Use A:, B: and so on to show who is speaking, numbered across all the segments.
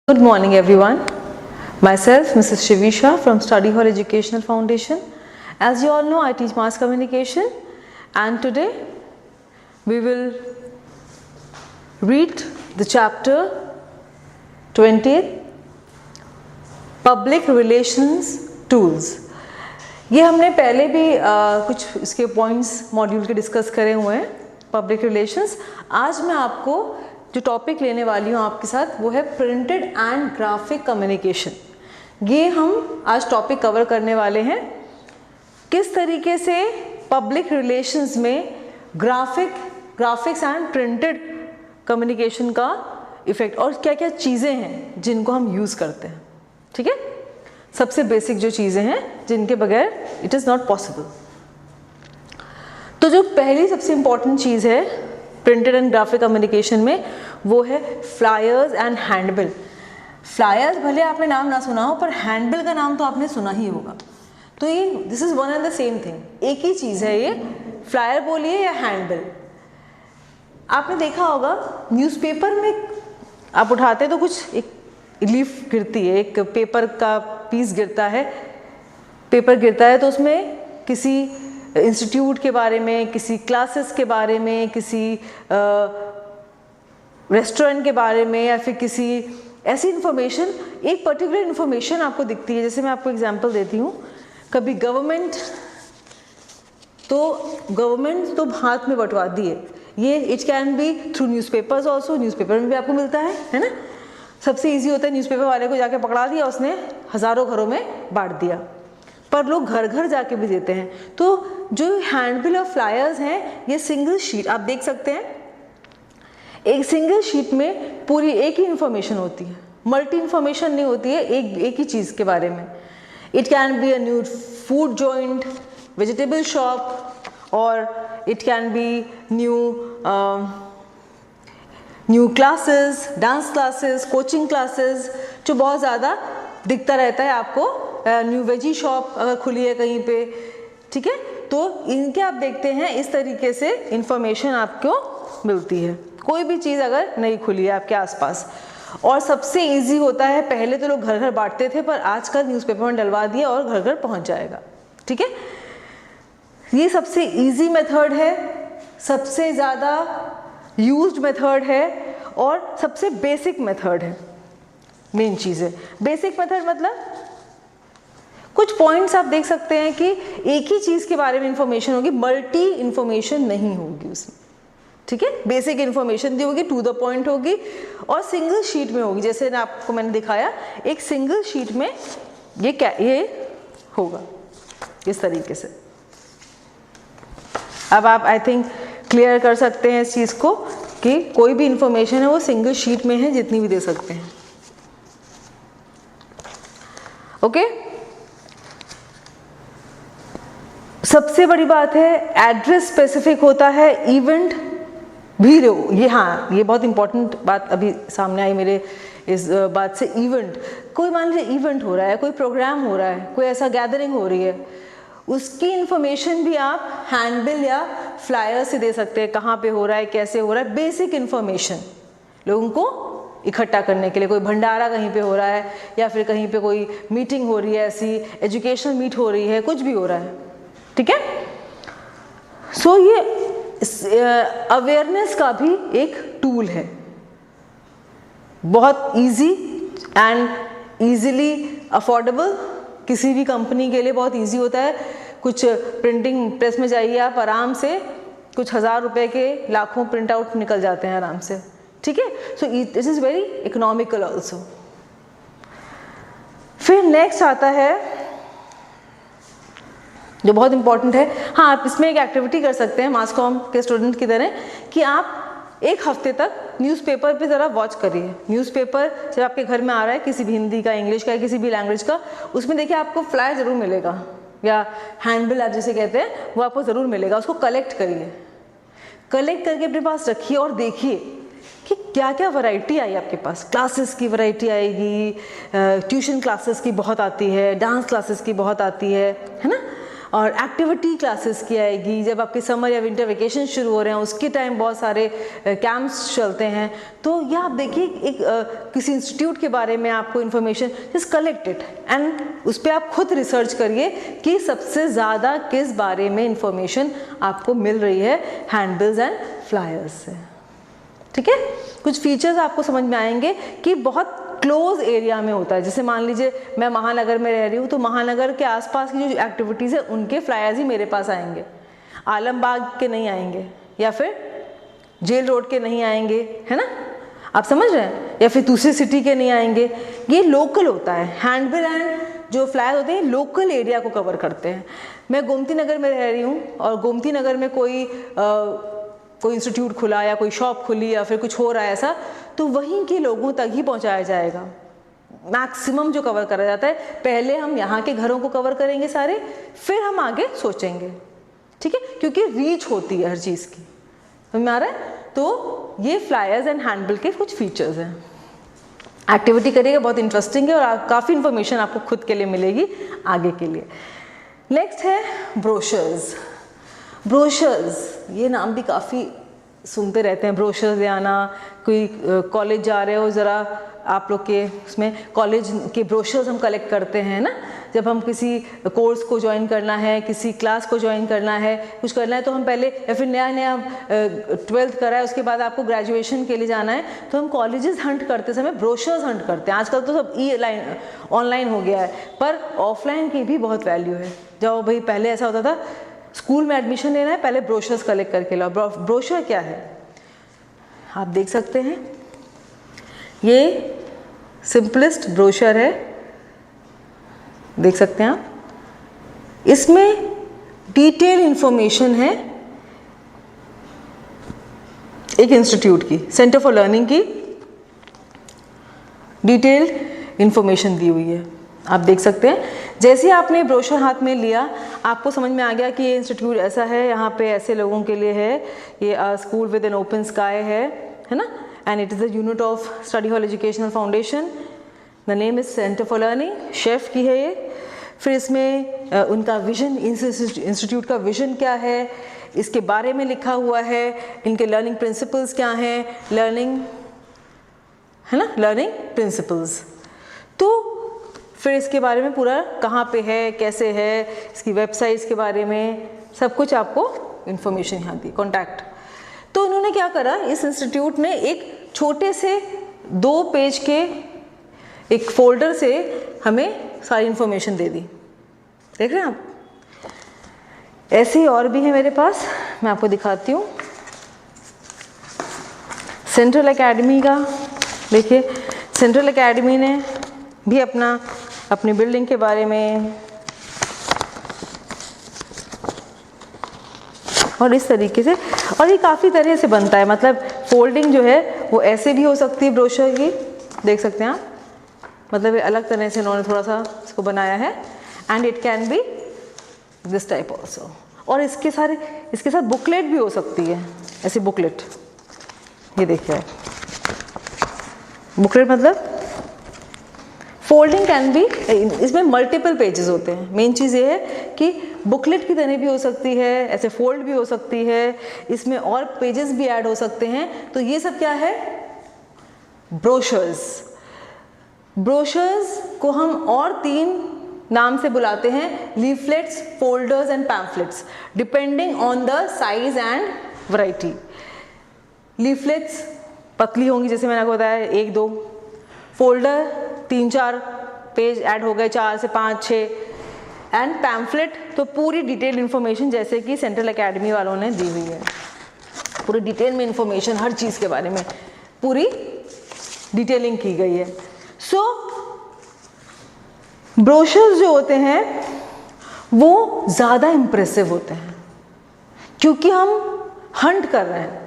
A: Good morning everyone. Myself Mrs. Shivisha from Study Hall Educational Foundation. As you all know, I teach mass communication and today we will read the chapter 20th Public Relations Tools. ये हमने पहले भी कुछ इसके points module के discuss करे हुए हैं पब्लिक रिलेशंस. आज मैं आपको जो टॉपिक लेने वाली हूँ आपके साथ वो है प्रिंटेड एंड ग्राफिक कम्युनिकेशन. ये हम आज टॉपिक कवर करने वाले हैं. किस तरीके से पब्लिक रिलेशंस में ग्राफिक्स एंड प्रिंटेड कम्युनिकेशन का इफ़ेक्ट और क्या क्या चीज़ें हैं जिनको हम यूज़ करते हैं. ठीक है, सबसे बेसिक जो चीज़ें हैं जिनके बगैर इट इज़ नॉट पॉसिबल. तो जो पहली सबसे इम्पॉर्टेंट चीज़ है प्रिंटेड एंड ग्राफिक कम्युनिकेशन में वो है फ्लायर्स एंड हैंडबिल. फ्लायर्स भले आपने नाम ना सुना हो पर हैंडबिल का नाम तो आपने सुना ही होगा. तो ये this is one and the same thing, एक ही चीज़ है ये. फ्लायर बोलिए या हैंडबिल. आपने देखा होगा न्यूज़पेपर में आप उठाते तो कुछ एक लीफ गिरती है, एक पेपर का पीस गिरता है, पेपर गिरता है तो उसमें किसी इंस्टीट्यूट के बारे में, किसी क्लासेस के बारे में, किसी रेस्टोरेंट के बारे में या फिर किसी ऐसी इन्फॉर्मेशन, एक पर्टिकुलर इन्फॉर्मेशन आपको दिखती है. जैसे मैं आपको एग्जांपल देती हूँ, कभी गवर्नमेंट तो हाथ में बंटवा दी है. ये it can B through newspapers also. Newspaper में भी आपको मिलता है ना. सबसे ईजी होता है न्यूज़पेपर वाले को जाके पकड़ा दिया, उसने हज़ारों घरों में बांट दिया, पर लोग घर घर जाके भी देते हैं. तो जो हैंडबिल और फ्लायर्स हैं ये सिंगल शीट आप देख सकते हैं. एक सिंगल शीट में पूरी एक ही इन्फॉर्मेशन होती है, मल्टी इन्फॉर्मेशन नहीं होती है एक ही चीज़ के बारे में. It can be a new food joint, vegetable shop, और it can be new classes, dance classes, coaching classes, जो बहुत ज़्यादा दिखता रहता है आपको. न्यू वेजी शॉप अगर खुली है कहीं पे, ठीक है, तो इनके आप देखते हैं इस तरीके से इंफॉर्मेशन आपको मिलती है. कोई भी चीज़ अगर नहीं खुली है आपके आसपास. और सबसे इजी होता है, पहले तो लोग घर घर बांटते थे पर आजकल न्यूज़पेपर में डलवा दिया और घर घर पहुंच जाएगा. ठीक है, ये सबसे इजी मेथड है, सबसे ज़्यादा यूज्ड मेथड है और सबसे बेसिक मेथड है. मेन चीज़ है बेसिक मेथड, मतलब कुछ पॉइंट्स आप देख सकते हैं कि एक ही चीज़ के बारे में इंफॉर्मेशन होगी, मल्टी इंफॉर्मेशन नहीं होगी उसमें. ठीक है, बेसिक इंफॉर्मेशन दी होगी, टू द पॉइंट होगी और सिंगल शीट में होगी. जैसे आपको मैंने दिखाया, एक सिंगल शीट में ये होगा इस तरीके से. अब आप आई थिंक क्लियर कर सकते हैं इस चीज़ को कि कोई भी इंफॉर्मेशन है वो सिंगल शीट में है, जितनी भी दे सकते हैं. ओके, सबसे बड़ी बात है एड्रेस स्पेसिफिक होता है, इवेंट भी ये. हाँ, ये बहुत इंपॉर्टेंट बात अभी सामने आई मेरे इस बात से. इवेंट, कोई मान लीजिए इवेंट हो रहा है, कोई प्रोग्राम हो रहा है, कोई ऐसा गैदरिंग हो रही है, उसकी इंफॉर्मेशन भी आप हैंडबिल या फ्लायर से दे सकते हैं. कहाँ पे हो रहा है, कैसे हो रहा है, बेसिक इंफॉर्मेशन लोगों को इकट्ठा करने के लिए. कोई भंडारा कहीं पे हो रहा है या फिर कहीं पे कोई मीटिंग हो रही है, ऐसी एजुकेशनल मीट हो रही है, कुछ भी हो रहा है. ठीक है, सो ये अवेयरनेस का भी एक टूल है. बहुत इजी एंड इजीली अफोर्डेबल, किसी भी कंपनी के लिए बहुत इजी होता है. कुछ प्रिंटिंग प्रेस में जाइए आप, आराम से कुछ हज़ार रुपए के लाखों प्रिंट आउट निकल जाते हैं आराम से. ठीक है, so this is very economical also. फिर नेक्स्ट आता है जो बहुत इंपॉर्टेंट है. हाँ, आप इसमें एक एक्टिविटी कर सकते हैं मास कॉम के स्टूडेंट की तरह कि आप एक हफ्ते तक न्यूज़पेपर पे ज़रा वॉच करिए. न्यूज़पेपर जब आपके घर में आ रहा है, किसी भी हिंदी का, इंग्लिश का, किसी भी लैंग्वेज का, उसमें देखिए आपको फ्लायर ज़रूर मिलेगा या हैंडबिल आप जिसे कहते हैं वो आपको ज़रूर मिलेगा. उसको कलेक्ट करिए, कलेक्ट करके अपने पास रखिए और देखिए कि क्या क्या वैरायटी आई आपके पास. क्लासेस की वैरायटी आएगी, ट्यूशन क्लासेस की बहुत आती है, डांस क्लासेस की बहुत आती है ना. और एक्टिविटी क्लासेस की आएगी। जब आपके समर या विंटर वेकेशन शुरू हो रहे हैं उसके टाइम बहुत सारे कैंप्स चलते हैं। तो यह आप देखिए एक किसी इंस्टीट्यूट के बारे में आपको इन्फॉर्मेशन जस्ट कलेक्टेड एंड उस पर आप खुद रिसर्च करिए कि सबसे ज़्यादा किस बारे में इंफॉर्मेशन आपको मिल रही है हैंडबिल्स एंड फ्लायर्स से। ठीक है, कुछ फीचर्स आपको समझ में आएंगे कि बहुत क्लोज एरिया में होता है। जैसे मान लीजिए मैं महानगर में रह रही हूँ तो महानगर के आसपास की जो एक्टिविटीज़ है उनके फ्लायर्स ही मेरे पास आएंगे, आलमबाग के नहीं आएंगे या फिर जेल रोड के नहीं आएंगे, है ना, आप समझ रहे हैं, या फिर दूसरी सिटी के नहीं आएंगे। ये लोकल होता है। हैंडबिल एंड जो फ्लायर होते हैं लोकल एरिया को कवर करते हैं। मैं गोमती नगर में रह रही हूँ और गोमती नगर में कोई इंस्टीट्यूट खुला या कोई शॉप खुली या फिर कुछ हो रहा है ऐसा, तो वहीं के लोगों तक ही पहुंचाया जाएगा। मैक्सिमम जो कवर करा जाता है, पहले हम यहाँ के घरों को कवर करेंगे सारे, फिर हम आगे सोचेंगे। ठीक है, क्योंकि रीच होती है हर चीज़ की। समझ में आ रहा है? तो ये फ्लायर्स एंड हैंडबिल के कुछ फीचर्स हैं। एक्टिविटी करिएगा, बहुत इंटरेस्टिंग है और काफ़ी इंफॉर्मेशन आपको खुद के लिए मिलेगी आगे के लिए। नेक्स्ट है ब्रोशर्स। ब्रोशर्स, ये नाम भी काफ़ी सुनते रहते हैं, ब्रोशर्स ले आना। कोई कॉलेज जा रहे हो, ज़रा आप लोग के उसमें कॉलेज के ब्रोशर्स हम कलेक्ट करते हैं ना, जब हम किसी कोर्स को ज्वाइन करना है, किसी क्लास को ज्वाइन करना है, कुछ करना है, तो हम पहले या फिर नया 12th करा है उसके बाद आपको ग्रेजुएशन के लिए जाना है, तो हम कॉलेजेस हंट करते समय ब्रोशर्स हंट करते हैं। आजकल तो सब ऑनलाइन हो गया है, पर ऑफलाइन की भी बहुत वैल्यू है। जब भाई पहले ऐसा होता था, स्कूल में एडमिशन लेना है, पहले ब्रोशर्स कलेक्ट करके लाओ। ब्रोशर क्या है आप देख सकते हैं, ये सिंपलेस्ट ब्रोशर है, देख सकते हैं आप। इसमें डिटेल इंफॉर्मेशन है एक इंस्टीट्यूट की, सेंटर फॉर लर्निंग की डिटेल इंफॉर्मेशन दी हुई है, आप देख सकते हैं। जैसे आपने ब्रोशर हाथ में लिया, आपको समझ में आ गया कि ये इंस्टीट्यूट ऐसा है, यहाँ पे ऐसे लोगों के लिए है, ये school with an open sky है ना, and it is the unit of study hall educational foundation. The name is centre for learning, chef की है ये। फिर इसमें उनका विजन, इंस्टीट्यूट का विजन क्या है, इसके बारे में लिखा हुआ है, इनके लर्निंग प्रिंसिपल्स क्या हैं, लर्निंग है ना, लर्निंग प्रिंसिपल्स। तो फिर इसके बारे में पूरा कहाँ पे है, कैसे है, इसकी वेबसाइट्स के बारे में सब कुछ आपको इन्फॉर्मेशन यहाँ दी, कॉन्टैक्ट। तो उन्होंने क्या करा, इस इंस्टीट्यूट ने एक छोटे से 2 पेज के एक फोल्डर से हमें सारी इन्फॉर्मेशन दे दी। देख रहे हैं आप, ऐसे ही और भी है मेरे पास, मैं आपको दिखाती हूँ। सेंट्रल एकेडमी का देखिए, सेंट्रल एकेडमी ने भी अपनी बिल्डिंग के बारे में और इस तरीके से, और ये काफ़ी तरह से बनता है, मतलब फोल्डिंग जो है वो ऐसे भी हो सकती है ब्रोशर की, देख सकते हैं आप, मतलब ये अलग तरह से उन्होंने थोड़ा सा इसको बनाया है, and it can B this type also. और इसके साथ बुकलेट भी हो सकती है, ऐसी बुकलेट, ये देखिए बुकलेट, मतलब फोल्डिंग कैन बी, इसमें मल्टीपल पेजेस होते हैं। मेन चीज़ ये है कि बुकलेट की तरह भी हो सकती है, ऐसे फोल्ड भी हो सकती है, इसमें और पेजेस भी ऐड हो सकते हैं। तो ये सब क्या है, ब्रोशर्स। ब्रोशर्स को हम और 3 नाम से बुलाते हैं, leaflets, folders and pamphlets, depending on the size and variety. Leaflets पतली होंगी, जैसे मैंने आपको बताया 1-2, फोल्डर 3-4 पेज ऐड हो गए, 4 से 5-6, एंड पैम्फलेट तो पूरी डिटेल इन्फॉर्मेशन जैसे कि सेंट्रल एकेडमी वालों ने दी हुई है, पूरी डिटेल में इन्फॉर्मेशन हर चीज़ के बारे में पूरी डिटेलिंग की गई है। सो ब्रोशर्स जो होते हैं वो ज़्यादा इम्प्रेसिव होते हैं क्योंकि हम हंट कर रहे हैं।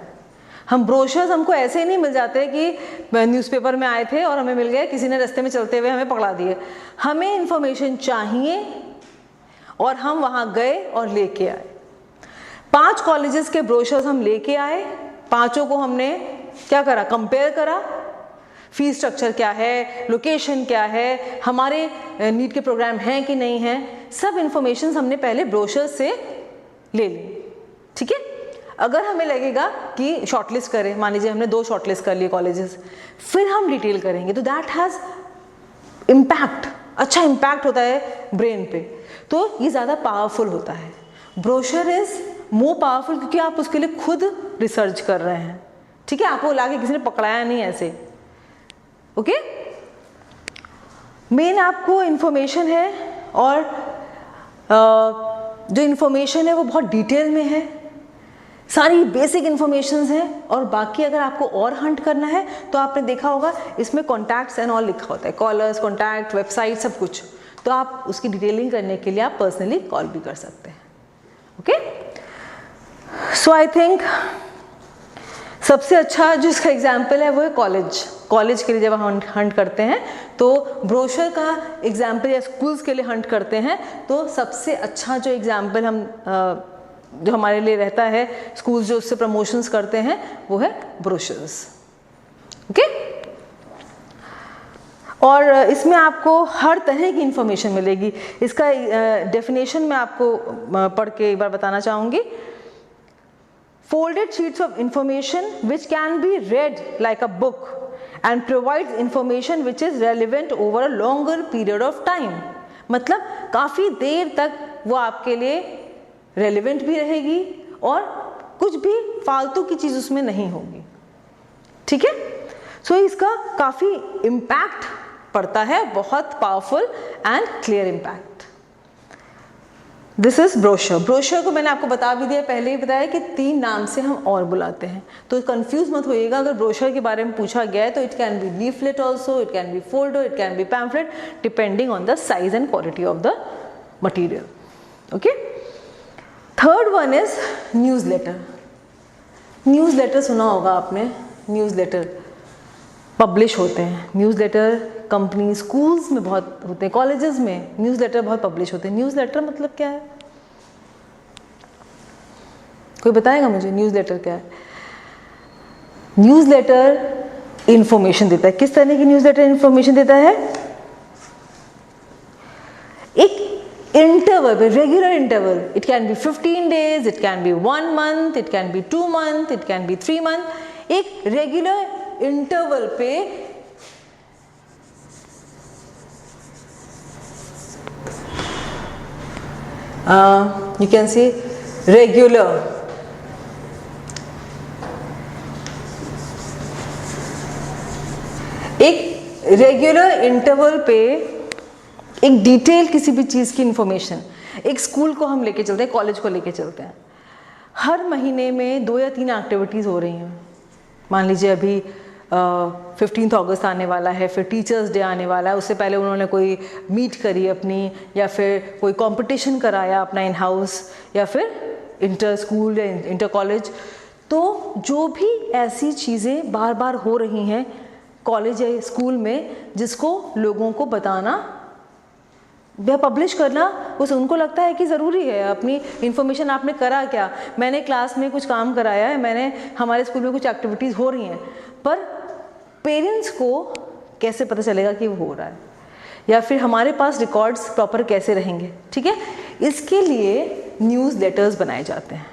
A: हम ब्रोशर्स हमको ऐसे ही नहीं मिल जाते कि न्यूज़पेपर में आए थे और हमें मिल गए, किसी ने रास्ते में चलते हुए हमें पकड़ा दिए। हमें इन्फॉर्मेशन चाहिए और हम वहाँ गए और लेके आए। 5 कॉलेजेस के ब्रोशर्स हम लेके आए, 5 को हमने क्या करा, कंपेयर करा, फीस स्ट्रक्चर क्या है, लोकेशन क्या है, हमारे नीट के प्रोग्राम हैं कि नहीं हैं, सब इंफॉर्मेशन हमने पहले ब्रोशर से ले ली, ठीक है। अगर हमें लगेगा कि शॉर्टलिस्ट करें, मान लीजिए हमने 2 शॉर्टलिस्ट कर लिए कॉलेजेस, फिर हम डिटेल करेंगे, तो दैट हैज़ इम्पैक्ट, अच्छा इम्पैक्ट होता है ब्रेन पे, तो ये ज़्यादा पावरफुल होता है। ब्रोशर इज़ मोर पावरफुल क्योंकि आप उसके लिए खुद रिसर्च कर रहे हैं, ठीक है, आपको लाके किसी ने पकड़ाया नहीं ऐसे, ओके। मेन आपको इन्फॉर्मेशन है, और जो इन्फॉर्मेशन है वो बहुत डिटेल में है, सारी बेसिक इन्फॉर्मेशंस हैं, और बाकी अगर आपको और हंट करना है तो आपने देखा होगा इसमें कॉन्टैक्ट्स एंड ऑल लिखा होता है, कॉलर्स, कॉन्टैक्ट, वेबसाइट, सब कुछ, तो आप उसकी डिटेलिंग करने के लिए आप पर्सनली कॉल भी कर सकते हैं, ओके। सो आई थिंक सबसे अच्छा जो इसका एग्जाम्पल है वो है कॉलेज के लिए जब हम हंट करते हैं तो ब्रोशर का एग्जाम्पल, या स्कूल्स के लिए हंट करते हैं तो सबसे अच्छा जो एग्जाम्पल हम जो हमारे लिए रहता है, स्कूल्स जो उससे प्रमोशंस करते हैं, वो है ब्रोशर्स, ओके। और इसमें आपको हर तरह की इंफॉर्मेशन मिलेगी। इसका डेफिनेशन मैं आपको पढ़ के एक बार बताना चाहूँगी। Folded sheets of information which can be read like a book and provides information which is relevant over a longer period of time। मतलब काफ़ी देर तक वो आपके लिए रेलिवेंट भी रहेगी और कुछ भी फालतू की चीज़ उसमें नहीं होगी, ठीक है। सो इसका काफ़ी इम्पैक्ट पड़ता है, बहुत powerful and clear impact. This is brochure. Brochure को मैंने आपको बता भी दिया, पहले ही बताया कि 3 नाम से हम और बुलाते हैं, तो कंफ्यूज मत होइएगा। अगर ब्रोशर के बारे में पूछा गया है तो it can B leaflet also, it can B folder, it can B pamphlet, depending on the size and quality of the material, okay. Third one is newsletter. Newsletter सुना होगा आपने, न्यूज़लेटर पब्लिश होते हैं। न्यूज़लेटर कंपनी, स्कूल्स में बहुत होते हैं, colleges में न्यूज़लेटर बहुत पब्लिश होते हैं। न्यूज़लेटर मतलब क्या है? कोई बताएगा मुझे न्यूज़लेटर क्या है? न्यूज़लेटर इंफॉर्मेशन देता है। किस तरह की न्यूज़लेटर इंफॉर्मेशन देता है? एक इंटरवल पे, regular interval, it can B 15 days, it can B 1 month, it can B 2 month, it can B 3 month. एक रेगुलर इंटरवल पे you can say regular, एक रेगुलर इंटरवल पे एक डिटेल किसी भी चीज़ की इंफॉर्मेशन। एक स्कूल को हम लेके चलते हैं, कॉलेज को लेके चलते हैं, हर महीने में 2 या 3 एक्टिविटीज़ हो रही हैं। मान लीजिए अभी 15 अगस्त आने वाला है, फिर टीचर्स डे आने वाला है, उससे पहले उन्होंने कोई मीट करी अपनी, या फिर कोई कंपटीशन कराया अपना इन हाउस, या फिर इंटर स्कूल या इंटर कॉलेज। तो जो भी ऐसी चीज़ें बार बार हो रही हैं कॉलेज या स्कूल में, जिसको लोगों को बताना या पब्लिश करना उस उनको लगता है कि ज़रूरी है। अपनी इन्फॉर्मेशन आपने करा क्या, मैंने क्लास में कुछ काम कराया है, मैंने हमारे स्कूल में कुछ एक्टिविटीज़ हो रही हैं, पर पेरेंट्स को कैसे पता चलेगा कि वो हो रहा है, या फिर हमारे पास रिकॉर्ड्स प्रॉपर कैसे रहेंगे, ठीक है। इसके लिए न्यूज़ लेटर्स बनाए जाते हैं।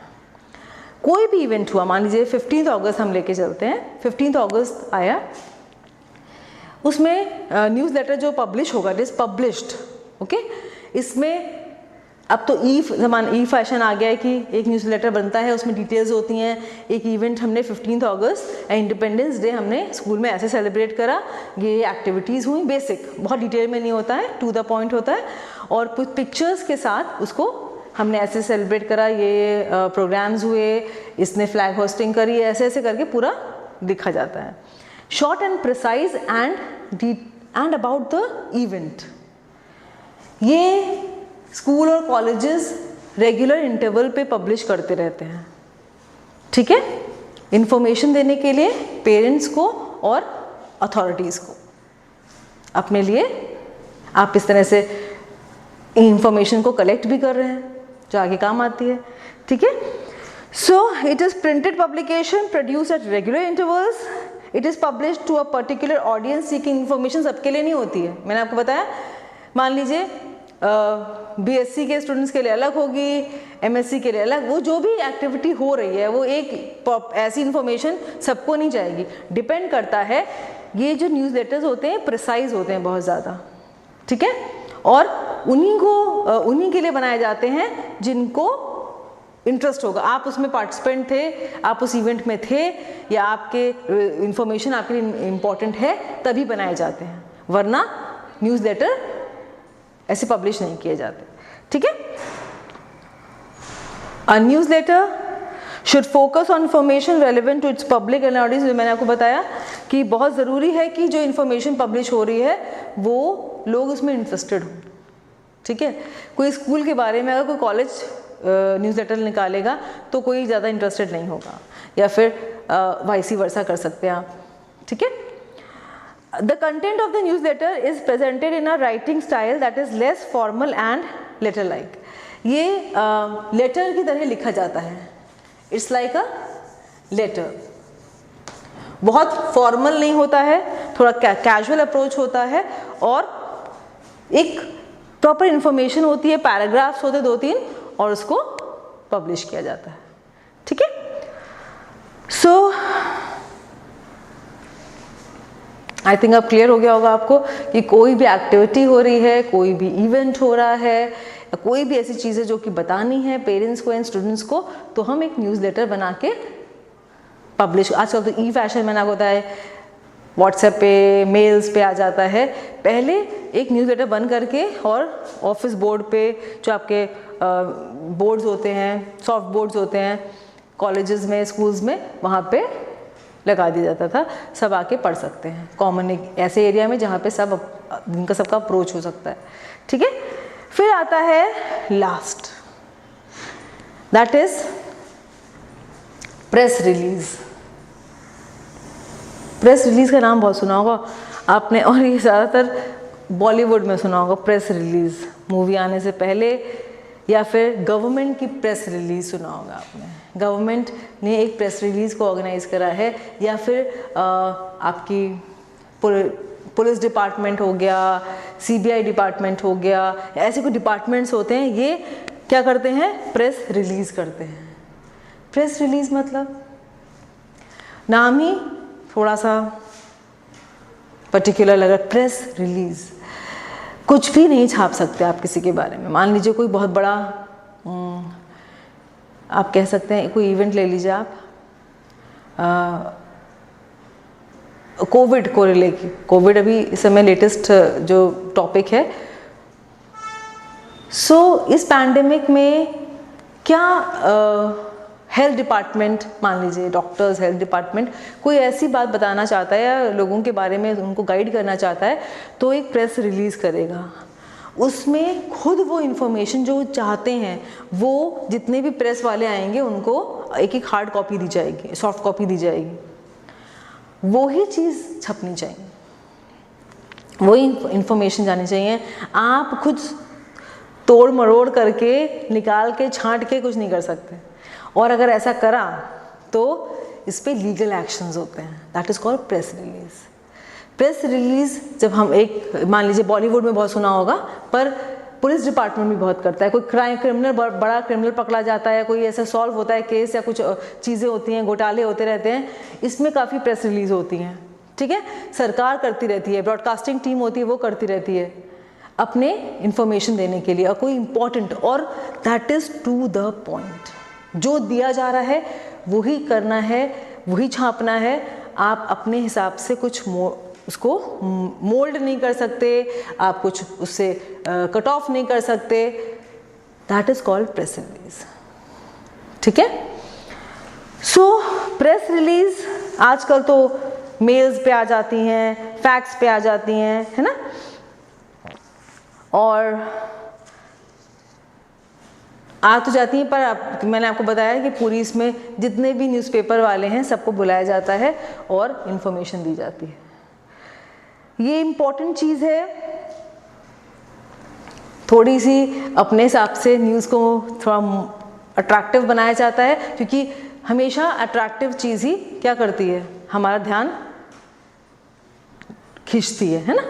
A: कोई भी इवेंट हुआ, मान लीजिए 15 अगस्त हम लेके चलते हैं, 15 अगस्त आया, उसमें न्यूज़ लेटर जो पब्लिश होगा, इट इज़ पब्लिश्ड, ओके। इसमें अब तो ई फैशन आ गया है कि एक न्यूज़लेटर बनता है, उसमें डिटेल्स होती हैं। एक इवेंट हमने 15 अगस्त इंडिपेंडेंस डे हमने स्कूल में ऐसे सेलिब्रेट करा, ये एक्टिविटीज़ हुई, बेसिक, बहुत डिटेल में नहीं होता है, टू द पॉइंट होता है, और कुछ पिक्चर्स के साथ उसको हमने ऐसे सेलिब्रेट करा, ये प्रोग्राम्स हुए, इसने फ्लैग होस्टिंग करी, ऐसे ऐसे करके पूरा लिखा जाता है। Short and precise and about the event. ये स्कूल और कॉलेजेस रेगुलर इंटरवल पे पब्लिश करते रहते हैं, ठीक है, इंफॉर्मेशन देने के लिए पेरेंट्स को और अथॉरिटीज़ को। अपने लिए आप इस तरह से इंफॉर्मेशन को कलेक्ट भी कर रहे हैं जो आगे काम आती है, ठीक है। So it is printed publication produce at regular intervals. It is published to a particular audience seeking information. सबके लिए नहीं होती है, मैंने आपको बताया। मान लीजिए बीएससी के स्टूडेंट्स के लिए अलग होगी, एमएससी के लिए अलग, वो जो भी एक्टिविटी हो रही है वो एक ऐसी इन्फॉर्मेशन सबको नहीं जाएगी। डिपेंड करता है, ये जो न्यूज़लेटर्स होते हैं प्रिसाइज होते हैं बहुत ज़्यादा, ठीक है, और उन्हीं के लिए बनाए जाते हैं जिनको इंटरेस्ट होगा। आप उसमें पार्टिसिपेंट थे, आप उस इवेंट में थे, या आपके इंफॉर्मेशन आपके लिए इम्पॉर्टेंट है तभी बनाए जाते हैं, वरना न्यूज़लेटर ऐसे पब्लिश नहीं किए जाते, ठीक है। A newsletter should focus on information relevant to its public and audience. मैंने आपको बताया कि बहुत ज़रूरी है कि जो इन्फॉर्मेशन पब्लिश हो रही है वो लोग उसमें इंटरेस्टेड हों, ठीक है। कोई स्कूल के बारे में अगर कोई कॉलेज न्यूज़लेटर निकालेगा तो कोई ज़्यादा इंटरेस्टेड नहीं होगा, या फिर वाइसी वर्सा कर सकते हैं आप, ठीक है। The content of the newsletter is presented in a writing style that is less formal and letter-like. ये लेटर की तरह लिखा जाता है, It's like a letter. बहुत फॉर्मल नहीं होता है, थोड़ा कैजुअल अप्रोच होता है, और एक प्रॉपर इंफॉर्मेशन होती है, पैराग्राफ्स होते 2-3, और उसको पब्लिश किया जाता है, ठीक है। सो आई थिंक अब क्लियर हो गया होगा आपको कि कोई भी एक्टिविटी हो रही है, कोई भी इवेंट हो रहा है, या कोई भी ऐसी चीज़ें जो कि बतानी है पेरेंट्स को एंड स्टूडेंट्स को, तो हम एक न्यूज़लेटर बना के पब्लिश, आजकल तो ई फैशन मैंने आपको बताया, व्हाट्सएप पे, मेल्स पे आ जाता है। पहले एक न्यूज़लेटर बन करके और ऑफिस बोर्ड पे, जो आपके बोर्ड्स होते हैं, सॉफ्ट बोर्ड्स होते हैं कॉलेजेस में, स्कूल्स में, वहाँ पे लगा दिया जाता था, सब आके पढ़ सकते हैं। कॉमन एक ऐसे एरिया में जहाँ पे जिनका सबका अप्रोच हो सकता है, ठीक है। फिर आता है last, that is press release. Press release का नाम बहुत सुना होगा आपने, और ये ज़्यादातर बॉलीवुड में सुना होगा, प्रेस रिलीज मूवी आने से पहले, या फिर गवर्नमेंट की प्रेस रिलीज सुना होगा आपने, गवर्नमेंट ने एक प्रेस रिलीज़ को ऑर्गेनाइज करा है, या फिर आपकी पुलिस डिपार्टमेंट हो गया, सीबीआई डिपार्टमेंट हो गया, ऐसे कोई डिपार्टमेंट्स होते हैं, ये क्या करते हैं, प्रेस रिलीज़ करते हैं। प्रेस रिलीज़ मतलब नाम ही थोड़ा सा पर्टिकुलर लगा, प्रेस रिलीज़। कुछ भी नहीं छाप सकते आप किसी के बारे में। मान लीजिए कोई बहुत बड़ा, आप कह सकते हैं कोई इवेंट ले लीजिए आप, कोविड को लेके, कोविड अभी इस समय लेटेस्ट जो टॉपिक है। सो इस पैंडेमिक में क्या हेल्थ डिपार्टमेंट, मान लीजिए डॉक्टर्स, हेल्थ डिपार्टमेंट कोई ऐसी बात बताना चाहता है या लोगों के बारे में उनको गाइड करना चाहता है, तो एक प्रेस रिलीज़ करेगा। उसमें खुद वो इन्फॉर्मेशन जो चाहते हैं, वो जितने भी प्रेस वाले आएंगे उनको एक एक हार्ड कॉपी दी जाएगी, सॉफ्ट कॉपी दी जाएगी, वो ही चीज़ छपनी चाहिए, वही इन्फॉर्मेशन जानी चाहिए। आप खुद तोड़ मरोड़ करके, निकाल के, छांट के कुछ नहीं कर सकते, और अगर ऐसा करा तो इस पर लीगल एक्शंस होते हैं, that is called press release. Press release जब हम एक, मान लीजिए बॉलीवुड में बहुत सुना होगा, पर पुलिस डिपार्टमेंट भी बहुत करता है। कोई क्रिमिनल, बड़ा क्रिमिनल पकड़ा जाता है, कोई ऐसा सॉल्व होता है केस, या कुछ चीज़ें होती हैं, घोटाले होते रहते हैं, इसमें काफ़ी प्रेस रिलीज़ होती हैं, ठीक है। सरकार करती रहती है, ब्रॉडकास्टिंग टीम होती है, वो करती रहती है अपने इंफॉर्मेशन देने के लिए, और कोई इम्पॉर्टेंट, और that is to the point. जो दिया जा रहा है वही करना है, वही छापना है। आप अपने हिसाब से कुछ उसको मोल्ड नहीं कर सकते, आप कुछ उससे कट ऑफ नहीं कर सकते, that is called press release, ठीक है। सो प्रेस रिलीज आजकल तो मेल्स पे आ जाती हैं, फैक्स पे आ जाती हैं, है ना, और आ तो जाती हैं, पर मैंने आपको बताया कि पूरी इसमें जितने भी न्यूज़पेपर वाले हैं सबको बुलाया जाता है और इन्फॉर्मेशन दी जाती है। ये इम्पॉर्टेंट चीज़ है, थोड़ी सी अपने हिसाब से न्यूज़ को थोड़ा अट्रैक्टिव बनाया जाता है, क्योंकि हमेशा अट्रैक्टिव चीज़ ही क्या करती है, हमारा ध्यान खींचती है ना।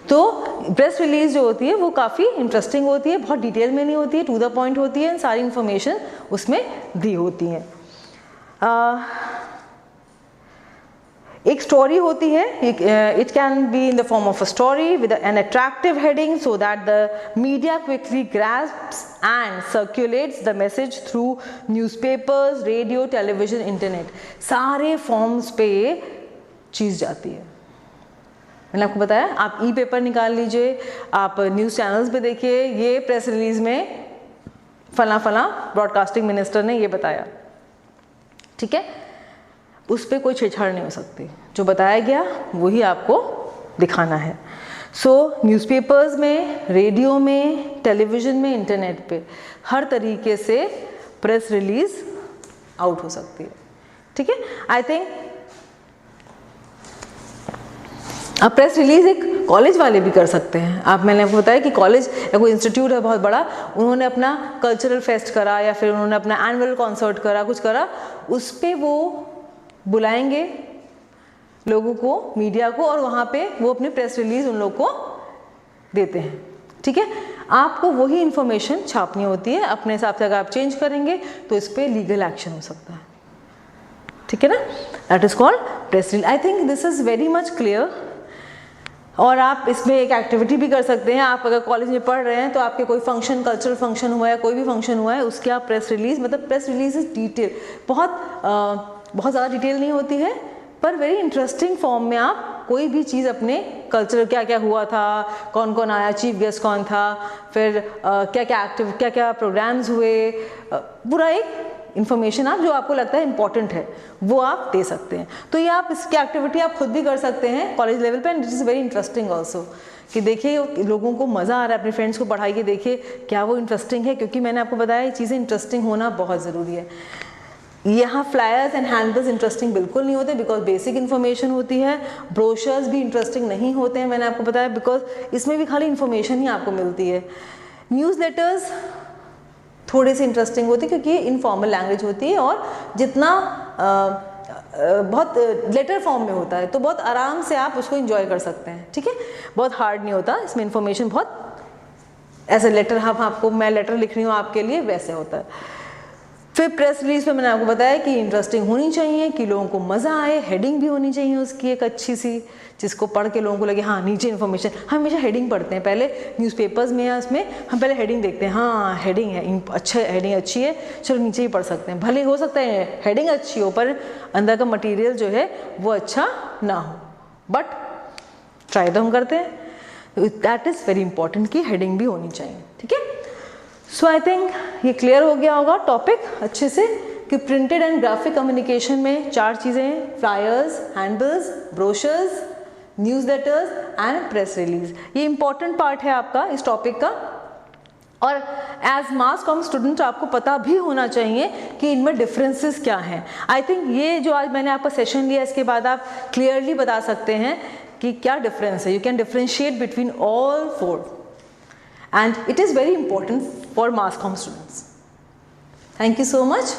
A: तो प्रेस रिलीज जो होती है वो काफ़ी इंटरेस्टिंग होती है, बहुत डिटेल में नहीं होती है, टू द पॉइंट होती है, सारी इन्फॉर्मेशन उसमें दी होती है। एक स्टोरी होती है, it can be in the form of a story with an attractive heading so that the media quickly grasps and circulates the message through newspapers, radio, television, internet, सारे फॉर्म्स पे चीज़ जाती है। मैंने आपको बताया, आप ई पेपर निकाल लीजिए, आप न्यूज़ चैनल्स पे देखिए, ये प्रेस रिलीज में फला फला ब्रॉडकास्टिंग मिनिस्टर ने ये बताया, ठीक है, उस पर कोई छेड़छाड़ नहीं हो सकती, जो बताया गया वही आपको दिखाना है। सो न्यूज़पेपर्स में, रेडियो में, टेलीविज़न में, इंटरनेट पे हर तरीके से प्रेस रिलीज़ आउट हो सकती है, ठीक है। आई थिंक अब प्रेस रिलीज़ एक कॉलेज वाले भी कर सकते हैं। आप, मैंने आपको बताया कि कॉलेज या कोई इंस्टीट्यूट है बहुत बड़ा, उन्होंने अपना कल्चरल फेस्ट करा या फिर उन्होंने अपना एनुअल कॉन्सर्ट करा, कुछ करा, उस पर वो बुलाएंगे लोगों को, मीडिया को, और वहाँ पे वो अपनी प्रेस रिलीज़ उन लोग को देते हैं, ठीक है। आपको वही इन्फॉर्मेशन छापनी होती है, अपने हिसाब से अगर आप चेंज करेंगे तो इस पर लीगल एक्शन हो सकता है, ठीक है ना। That is called press release. I think this is very much clear. और आप इसमें एक एक्टिविटी भी कर सकते हैं। आप अगर कॉलेज में पढ़ रहे हैं तो आपके कोई फंक्शन, कल्चरल फंक्शन हुआ है, कोई भी फंक्शन हुआ है, उसके आप प्रेस रिलीज़, मतलब प्रेस रिलीज इज डिटेल, बहुत ज़्यादा डिटेल नहीं होती है, पर वेरी इंटरेस्टिंग फॉर्म में आप कोई भी चीज़ अपने कल्चर, क्या क्या हुआ था, कौन कौन आया, चीफ गेस्ट कौन था, फिर क्या क्या प्रोग्राम्स हुए, पूरा एक इन्फॉर्मेशन आप, जो आपको लगता है इंपॉर्टेंट है, वो आप दे सकते हैं। तो ये आप इसकी एक्टिविटी आप खुद भी कर सकते हैं कॉलेज लेवल पे, and it is very interesting also, कि देखिए लोगों को मज़ा आ रहा है, अपने फ्रेंड्स को पढ़ाइए, देखिए क्या वो इंटरेस्टिंग है, क्योंकि मैंने आपको बताया ये चीज़ें इंटरेस्टिंग होना बहुत ज़रूरी है। यहाँ फ्लायर्स एंड हैंडल्स इंटरेस्टिंग बिल्कुल नहीं होते, बिकॉज बेसिक इन्फॉर्मेशन होती है। ब्रोशर्स भी इंटरेस्टिंग नहीं होते हैं, मैंने आपको बताया, बिकॉज इसमें भी खाली इन्फॉर्मेशन ही आपको मिलती है। न्यूज़ लेटर्स थोड़ी सी इंटरेस्टिंग होती है, क्योंकि इनफॉर्मल लैंग्वेज होती है, और जितना बहुत लेटर फॉर्म में होता है, तो बहुत आराम से आप उसको एंजॉय कर सकते हैं, ठीक है, बहुत हार्ड नहीं होता, इसमें इन्फॉर्मेशन बहुत ऐसे लेटर, हम आपको, मैं लेटर लिख रही हूँ आपके लिए, वैसे होता है। फिर प्रेस रिलीज में मैंने आपको बताया कि इंटरेस्टिंग होनी चाहिए, कि लोगों को मज़ा आए, हेडिंग भी होनी चाहिए उसकी एक अच्छी सी, जिसको पढ़ के लोगों को लगे हाँ नीचे इन्फॉर्मेशन। हम हमेशा हेडिंग पढ़ते हैं पहले न्यूज़पेपर्स में या उसमें, हम पहले हेडिंग देखते हैं, हाँ हेडिंग है, अच्छा हेडिंग अच्छी है, चलो नीचे ही पढ़ सकते हैं। भले हो सकता है हेडिंग अच्छी हो पर अंदर का मटीरियल जो है वो अच्छा ना हो, बट ट्राई तो हम करते हैं। दैट इज़ वेरी इंपॉर्टेंट कि हेडिंग भी होनी चाहिए, ठीक है। सो आई थिंक ये क्लियर हो गया होगा टॉपिक अच्छे से, कि प्रिंटेड एंड ग्राफिक कम्युनिकेशन में 4 चीज़ें हैं, flyers, handles, brochures, news letters and press release. ये इंपॉर्टेंट पार्ट है आपका इस टॉपिक का, और एज मास कॉम स्टूडेंट आपको पता भी होना चाहिए कि इनमें डिफरेंसेस क्या हैं। आई थिंक ये जो आज मैंने आपका सेशन लिया, इसके बाद आप क्लियरली बता सकते हैं कि क्या डिफरेंस है। You can differentiate between all 4, and it is very important for mass comm students. Thank you so much.